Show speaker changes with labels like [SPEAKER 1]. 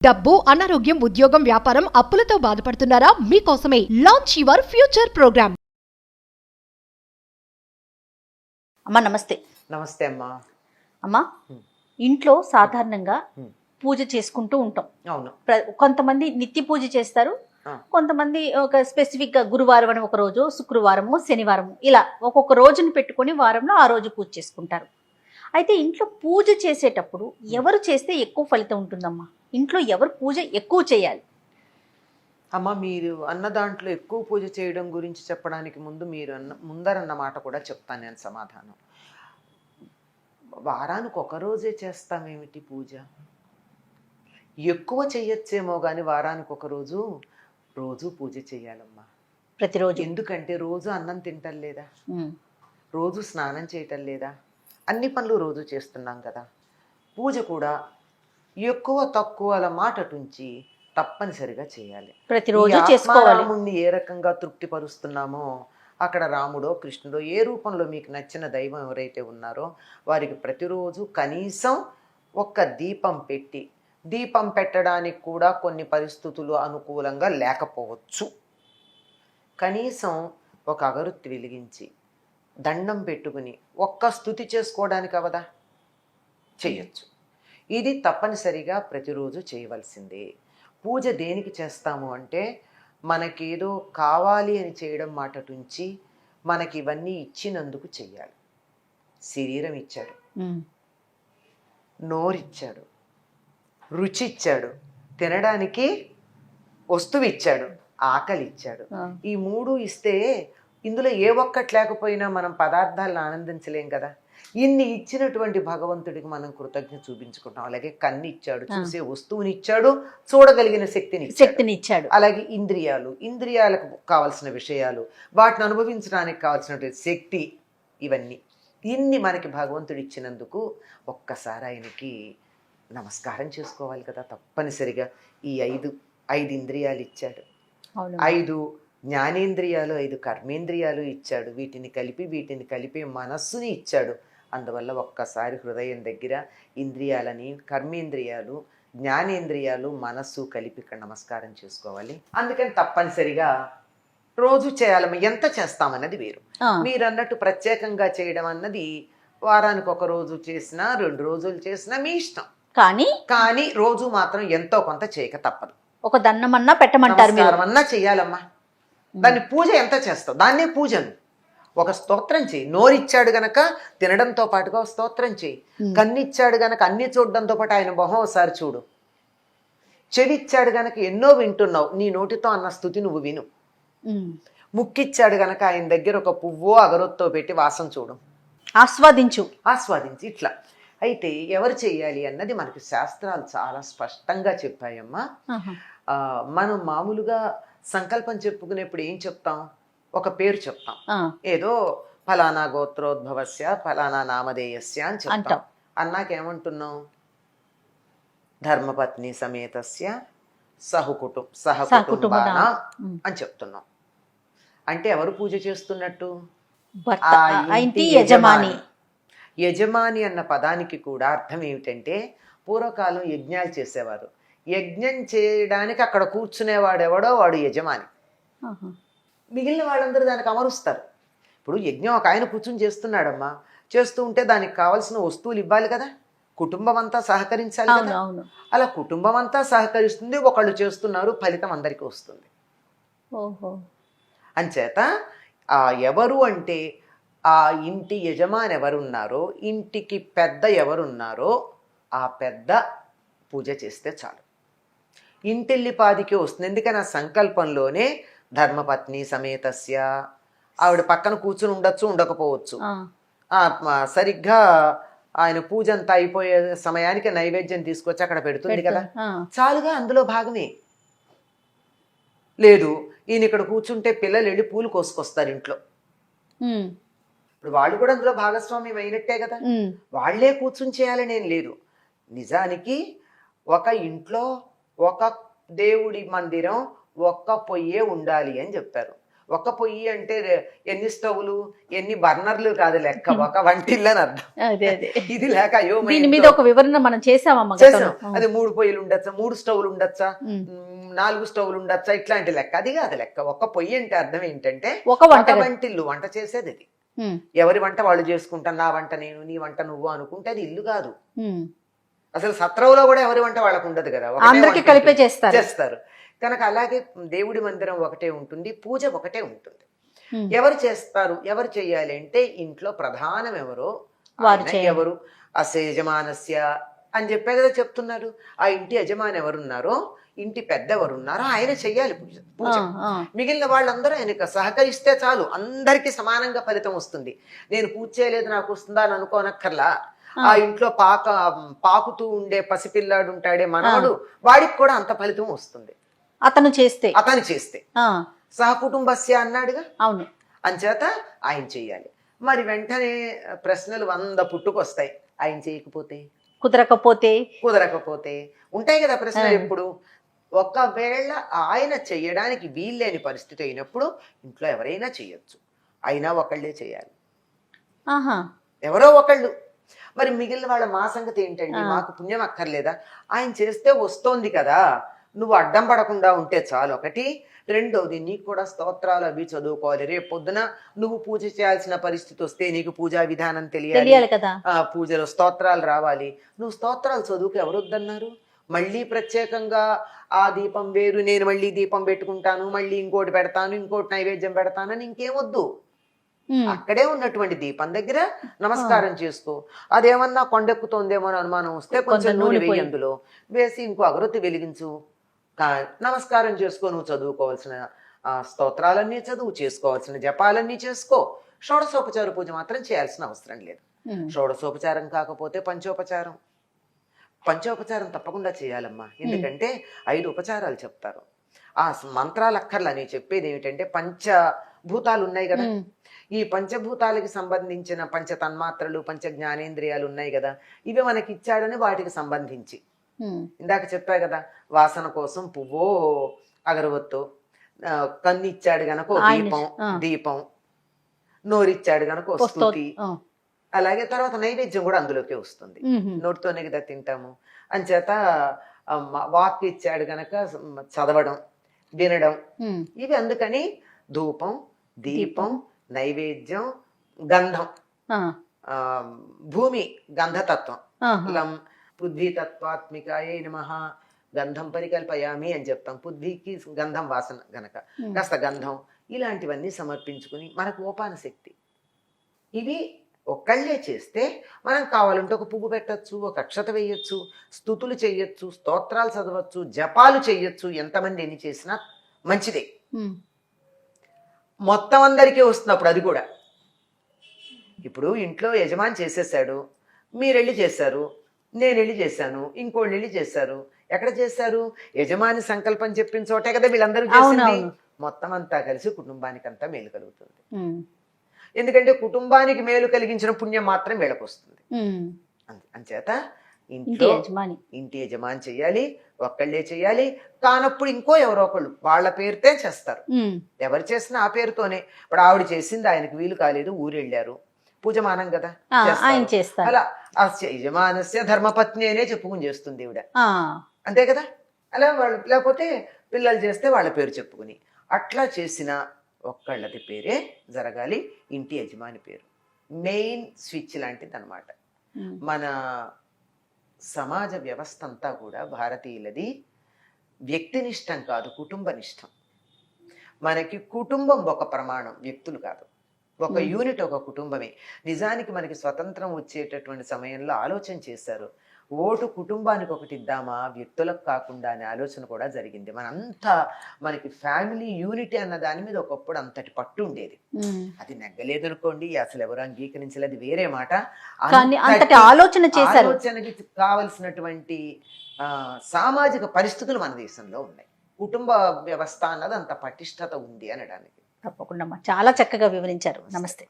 [SPEAKER 1] డబ్బు, అనారోగ్యం, ఉద్యోగం, వ్యాపారం, అప్పులతో బాధపడుతున్నారా? మీకోసమే లాంచ్ యువర్ ఫ్యూచర్ ప్రోగ్రామ్.
[SPEAKER 2] అమ్మా నమస్తే.
[SPEAKER 3] నమస్తే అమ్మా.
[SPEAKER 2] అమ్మా, ఇంట్లో సాధారణంగా పూజ చేసుకుంటూ ఉంటాం.
[SPEAKER 3] అవును.
[SPEAKER 2] కొంతమంది నిత్య పూజ చేస్తారు, కొంతమంది ఒక స్పెసిఫిక్ గా గురువారం అని ఒక రోజు, శుక్రవారము, శనివారము, ఇలా ఒక్కొక్క రోజును పెట్టుకొని వారంలో ఆ రోజు పూజ చేసుకుంటారు. అయితే ఇంట్లో పూజ చేసేటప్పుడు ఎవరు చేస్తే ఎక్కువ ఫలితం ఉంటుందమ్మా? ఇంట్లో ఎవరు పూజ ఎక్కువ చేయాలి?
[SPEAKER 3] అమ్మ, మీరు అన్న దాంట్లో ఎక్కువ పూజ చేయడం గురించి చెప్పడానికి ముందు మీరు ముందరన్న మాట కూడా చెప్తాను నేను సమాధానం. వారానికి ఒక రోజే చేస్తామేమిటి పూజ? ఎక్కువ చెయ్యొచ్చేమో కానీ వారానికి ఒక రోజు రోజు పూజ చేయాలమ్మా,
[SPEAKER 2] ప్రతిరోజు.
[SPEAKER 3] ఎందుకంటే రోజు అన్నం తింటం లేదా, రోజు స్నానం చేయటం లేదా, అన్ని పనులు రోజు చేస్తున్నాం కదా. పూజ కూడా ఎక్కువ తక్కువల మాటటుంచి తప్పనిసరిగా చేయాలి.
[SPEAKER 2] ప్రతిరోజు చేసుకోవాలి.
[SPEAKER 3] రాముణ్ణి ఏ రకంగా తృప్తిపరుస్తున్నామో అక్కడ రాముడో కృష్ణుడో ఏ రూపంలో మీకు నచ్చిన దైవం ఎవరైతే ఉన్నారో వారికి ప్రతిరోజు కనీసం ఒక్క దీపం పెట్టి, దీపం పెట్టడానికి కూడా కొన్ని పరిస్థితులు అనుకూలంగా లేకపోవచ్చు, కనీసం ఒక అగరొత్తి వెలిగించి దండం పెట్టుకుని ఒక్క స్తుతి చేసుకోవడానికి అవదా, చెయ్యొచ్చు. ఇది తప్పనిసరిగా ప్రతిరోజు చేయవలసిందే. పూజ దేనికి చేస్తాము అంటే మనకేదో కావాలి అని చేయడం మాటటుంచి మనకి ఇవన్నీ ఇచ్చినందుకు చెయ్యాలి. శరీరం ఇచ్చాడు, నోరిచ్చాడు, రుచి ఇచ్చాడు, తినడానికి వస్తువు ఇచ్చాడు, ఆకలి ఇచ్చాడు. ఈ మూడు ఇస్తే ఇందులో ఏ ఒక్కటి లేకపోయినా మనం పదార్థాలను ఆనందించలేం కదా. ఇన్ని ఇచ్చినటువంటి భగవంతుడికి మనం కృతజ్ఞత చూపించుకుంటాం. అలాగే కన్ను ఇచ్చాడు, చూసే వస్తువుని ఇచ్చాడు, చూడగలిగిన శక్తిని ఇచ్చాడు. అలాగే ఇంద్రియాలకు కావలసిన విషయాలు, వాటిని అనుభవించడానికి కావాల్సినటువంటి శక్తి, ఇన్ని మనకి భగవంతుడు ఇచ్చినందుకు ఒక్కసారి ఆయనకి నమస్కారం చేసుకోవాలి కదా తప్పనిసరిగా. ఈ ఐదు ఇంద్రియాలు ఇచ్చాడు, 5 జ్ఞానేంద్రియాలు, 5 కర్మేంద్రియాలు ఇచ్చాడు. వీటిని కలిపి మనస్సుని ఇచ్చాడు. అందువల్ల ఒక్కసారి హృదయం దగ్గర ఇంద్రియాలని, కర్మేంద్రియాలు, జ్ఞానేంద్రియాలు, మనస్సు కలిపి ఇక్కడ నమస్కారం చేసుకోవాలి. అందుకని తప్పనిసరిగా రోజు చేయాలమ్మ. ఎంత చేస్తామన్నది వేరు. మీరు అన్నట్టు ప్రత్యేకంగా చేయడం అన్నది వారానికి ఒక రోజు చేసినా 2 రోజులు చేసినా మీ ఇష్టం. కానీ రోజు మాత్రం ఎంతో కొంత చేయక తప్పదు.
[SPEAKER 2] ఒక దండమన్నా పెట్టమంటారు,
[SPEAKER 3] అన్నా చెయ్యాలమ్మా. దాన్ని పూజ ఎంత చేస్తావు, దాన్నే పూజను. ఒక స్తోత్రం చేయి. నోరిచ్చాడు గనక తినడంతో పాటుగా స్తోత్రం చేయి. కన్నిచ్చాడు గనక అన్ని చూడడంతో పాటు ఆయన మొహం ఒకసారి చూడు. చెవిచ్చాడు గనక ఎన్నో వింటున్నావు, నీ నోటితో అన్న స్తుతి నువ్వు విను. ముక్కిచ్చాడు గనక ఆయన దగ్గర ఒక పువ్వో అగరొత్తో పెట్టి వాసన చూడు, ఆస్వాదించు. ఇట్లా అయితే ఎవరు చెయ్యాలి అన్నది మనకి శాస్త్రాలు చాలా స్పష్టంగా చెప్పాయమ్మా. మనం మామూలుగా సంకల్పం చెప్పుకునేప్పుడు ఏం చెప్తాం? ఒక పేరు చెప్తాం. ఏదో ఫలానా గోత్రోద్భవస్య ఫలానా నామధేయస్య అని చెప్తాం. అన్నాకేమంటున్నాం? ధర్మపత్ని సమేతస్య సహకుటుంబాన అని చెప్తున్నాం. అంటే ఎవరు పూజ చేస్తున్నట్టు? యజమాని అన్న పదానికి కూడా అర్థం ఏమిటంటే, పూర్వకాలం యజ్ఞాలు చేసేవారు. యజ్ఞం చేయడానికి అక్కడ కూర్చునేవాడు ఎవడో వాడు యజమాని. మిగిలిన వాళ్ళందరూ దానికి అమరుస్తారు. ఇప్పుడు యజ్ఞం ఒక ఆయన కూర్చుని చేస్తున్నాడమ్మా, చేస్తూ ఉంటే దానికి కావాల్సిన వస్తువులు ఇవ్వాలి కదా, కుటుంబం అంతా సహకరించాలి కదా. అలా కుటుంబం అంతా సహకరిస్తుంది, ఒకళ్ళు చేస్తున్నారు, ఫలితం అందరికీ వస్తుంది. అంచేత ఎవరు అంటే ఆ ఇంటి యజమాని ఎవరున్నారో, ఇంటికి పెద్ద ఎవరున్నారో ఆ పెద్ద పూజ చేస్తే చాలు. ఇంటిల్లిపాదికి వస్తుంది. ఎందుకని ఆ సంకల్పంలోనే ధర్మపత్ని సమేతస్య, ఆవిడ పక్కన కూర్చుని ఉండొచ్చు, ఉండకపోవచ్చు. సరిగ్గా ఆయన పూజ అంతా అయిపోయే సమయానికి నైవేద్యం తీసుకొచ్చి అక్కడ పెడుతుంది కదా, చాలుగా, అందులో భాగమే. లేదు ఈయన ఇక్కడ కూర్చుంటే పిల్లలు వెళ్ళి పూలు కోసుకొస్తారు ఇంట్లో, ఇప్పుడు వాళ్ళు కూడా అందులో భాగస్వామ్యం అయినట్టే కదా. వాళ్లే కూర్చుని చేయాలని ఏం లేదు. నిజానికి ఒక ఇంట్లో ఒక దేవుడి మందిరం ఒక్క పొయ్యే ఉండాలి అని చెప్పారు. ఒక పొయ్యి అంటే ఎన్ని స్టవ్లు ఎన్ని బర్నర్లు కాదు లెక్క, ఒక వంటిల్లు అని అర్థం.
[SPEAKER 2] అదే అదే
[SPEAKER 3] ఇది లేక అయ్యో మా
[SPEAKER 2] దీని మీద
[SPEAKER 3] ఇంట్లో
[SPEAKER 2] ఒక వివరణ మనం చేసామమ్మ
[SPEAKER 3] చేసాం. అది 3 పొయ్యిలు ఉండొచ్చా, 3 స్టవ్లు ఉండొచ్చా, 4 స్టవ్లు ఉండొచ్చా, ఇట్లాంటి లెక్క. అది కాదు లెక్క. ఒక పొయ్యి అంటే అర్థం ఏంటంటే
[SPEAKER 2] ఒక వంట
[SPEAKER 3] వంటిల్లు, వంట చేసేది అది. ఎవరి వంట వాళ్ళు చేసుకుంటాను, నా వంట నేను, నీ వంట నువ్వు అనుకుంటే అది ఇల్లు కాదు. అసలు సత్రంలో కూడా ఎవరి వంట వాళ్ళకు ఉండదు కదా,
[SPEAKER 2] అందరికి కలిపే చేస్తారు.
[SPEAKER 3] కనుక అలాగే దేవుడి మందిరం ఒకటే ఉంటుంది, పూజ ఒకటే ఉంటుంది. ఎవరు చేస్తారు, ఎవరు చెయ్యాలి అంటే ఇంట్లో ప్రధానం ఎవరో ఎవరు, అస్య యజమానస్య అని చెప్పే కదా చెప్తున్నారు. ఆ ఇంటి యజమాని ఎవరున్నారో, ఇంటి పెద్ద ఎవరున్నారో ఆయన చెయ్యాలి పూజ. మిగిలిన వాళ్ళందరూ ఆయనకు సహకరిస్తే చాలు, అందరికీ సమానంగా ఫలితం వస్తుంది. నేను పూజ చేయలేదు నాకు వస్తుందా అని అనుకోనక్కర్లా. ఆ ఇంట్లో పాకుతూ ఉండే పసిపిల్లాడు ఉంటాడే మనవడు, వాడికి కూడా అంత ఫలితం వస్తుంది అతను చేస్తే. సహకుటుంబస్య అన్నాడుగా,
[SPEAKER 2] అవును.
[SPEAKER 3] అంచేత ఆయన చెయ్యాలి. మరి వెంటనే ప్రశ్నలు 100 పుట్టుకొస్తాయి. ఆయన చేయకపోతే, కుదరకపోతే ఉంటాయి కదా ప్రశ్నలు ఎప్పుడు. ఒకవేళ ఆయన చెయ్యడానికి వీల్లేని పరిస్థితి అయినప్పుడు ఇంట్లో ఎవరైనా చెయ్యొచ్చు, అయినా ఒకళ్ళే చేయాలి, ఎవరో ఒకళ్ళు. మరి మిగిలిన వాళ్ళ మా సంగతి ఏంటండి, మాకు పుణ్యం అక్కర్లేదా? ఆయన చేస్తే వస్తోంది కదా, నువ్వు అడ్డం పడకుండా ఉంటే చాలు. ఒకటి. రెండోది, నీకు కూడా స్తోత్రాలు అవి చదువుకోవాలి. రేపు పొద్దున నువ్వు పూజ చేయాల్సిన పరిస్థితి వస్తే నీకు పూజా విధానం తెలియాలి కదా, పూజలో స్తోత్రాలు రావాలి. నువ్వు స్తోత్రాలు చదువుకు ఎవరు వద్దన్నారు? మళ్ళీ ప్రత్యేకంగా ఆ దీపం వేరు, నేను మళ్ళీ దీపం పెట్టుకుంటాను, మళ్ళీ ఇంకోటి పెడతాను, ఇంకోటి నైవేద్యం పెడతానని ఇంకేమొద్దు. అక్కడే ఉన్నటువంటి దీపం దగ్గర నమస్కారం చేసుకో. అదేమన్నా కొండెక్కుతోందేమో అని అనుమానం వస్తే కొంచెం నూనె వేయి, అందులో వేసి ఇంకో అగరొత్తి వెలిగించు, నమస్కారం చేసుకో. నువ్వు చదువుకోవాల్సిన స్తోత్రాలన్నీ చదువు, చేసుకోవాల్సిన జపాలన్నీ చేసుకో. షోడశోపచార పూజ మాత్రం చేయాల్సిన అవసరం లేదు. షోడశోపచారం కాకపోతే పంచోపచారం తప్పకుండా చేయాలమ్మా. ఎందుకంటే 5 ఉపచారాలు చెప్తారు. ఆ మంత్రాలు అక్కర్లా. నేను చెప్పేది ఏమిటంటే, పంచభూతాలు ఉన్నాయి కదా, ఈ పంచభూతాలకి సంబంధించిన పంచ తన్మాత్రలు, పంచ జ్ఞానేంద్రియాలు ఉన్నాయి కదా, ఇవి మనకి ఇచ్చాడని వాటికి సంబంధించి ఇందాక చెప్పా కదా, వాసన కోసం పువ్వో అగరవత్తో, కన్ను ఇచ్చాడు గనక దీపం, నోరిచ్చాడు గనక స్తుతి, అలాగే తర్వాత నైవేద్యం కూడా అందులోకి వస్తుంది. నోటితోనే కదా తింటాము. అంచేత వాక్ ఇచ్చాడు గనక చదవడం, వినడం, ఇవి. అందుకని ధూపం, దీపం, నైవేద్యం, గంధం, భూమి గంధతత్వం, లం పృథ్వీతత్వాత్మికాయే నమః గంధం పరికల్పయామి అని చెప్తాం. పృథ్వీకి గంధం వాసన గనక కాస్త గంధం, ఇలాంటివన్నీ సమర్పించుకుని మనకు ఓపాన శక్తి. ఇవి ఒక్కళ్ళే చేస్తే మనం కావాలంటే ఒక పువ్వు పెట్టచ్చు, ఒక అక్షత వేయొచ్చు, స్తుతులు చెయ్యొచ్చు, స్తోత్రాలు చదవచ్చు, జపాలు చెయ్యొచ్చు. ఎంతమంది ఎన్ని చేసినా మంచిదే. మొత్తం అందరికీ వస్తున్నప్పుడు అది కూడా. ఇప్పుడు ఇంట్లో యజమాని చేసేసాడు, మీరెళ్ళి చేశారు, నేను వెళ్ళి చేశాను, ఇంకోళ్ళు వెళ్ళి చేశారు. ఎక్కడ చేశారు? యజమాని సంకల్పం చెప్పిన చోటే కదా వీళ్ళందరూ చేసింది. మొత్తం అంతా కలిసి కుటుంబానికి అంతా మేలు కలుగుతుంది. ఎందుకంటే కుటుంబానికి మేలు కలిగించిన పుణ్యం మాత్రం వీళ్ళకి వస్తుంది. అంచేత ఇంటి యజమాని చెయ్యాలి, ఒక్కళ్ళే చెయ్యాలి. కానప్పుడు ఇంకో ఎవరో ఒకళ్ళు వాళ్ళ పేరుతే చేస్తారు. ఎవరు చేసినా ఆ పేరుతోనే. ఇప్పుడు ఆవిడ చేసింది, ఆయనకు వీలు కాలేదు, ఊరెళ్ళారు, పూజమానం కదా, అలా యజమానస్య ధర్మపత్ని అనే చెప్పుకుని చేస్తుంది ఈవిడ, అంతే కదా. అలా వాళ్ళు, లేకపోతే పిల్లలు చేస్తే వాళ్ళ పేరు చెప్పుకుని, అట్లా చేసిన ఒక్కళ్ళది పేరే జరగాలి. ఇంటి యజమాని పేరు మెయిన్ స్విచ్ లాంటిది అనమాట. మన సమాజ వ్యవస్థ అంతా కూడా భారతీయులది వ్యక్తినిష్టం కాదు, కుటుంబనిష్టం. మనకి కుటుంబం ఒక ప్రమాణం, వ్యక్తులు కాదు. ఒక యూనిట్, ఒక కుటుంబమే. నిజానికి మనకి స్వతంత్రం వచ్చేటటువంటి సమయంలో ఆలోచన చేశారు, ఓటు కుటుంబానికి ఒకటి ఇద్దామా, వ్యక్తులకు కాకుండా అనే ఆలోచన కూడా జరిగింది. మనంతా మనకి ఫ్యామిలీ యూనిటీ అన్న దాని మీద ఒకప్పుడు అంతటి పట్టు ఉండేది. అది నెగ్గలేదు అనుకోండి, అసలు ఎవరు అంగీకరించలేదు, వేరే మాట. ఆలోచనకి కావలసినటువంటి సామాజిక పరిస్థితులు మన దేశంలో ఉన్నాయి. కుటుంబ వ్యవస్థ అన్నది అంత పటిష్టత ఉంది అనడానికి.
[SPEAKER 2] తప్పకుండా చాలా చక్కగా వివరించారు. నమస్తే.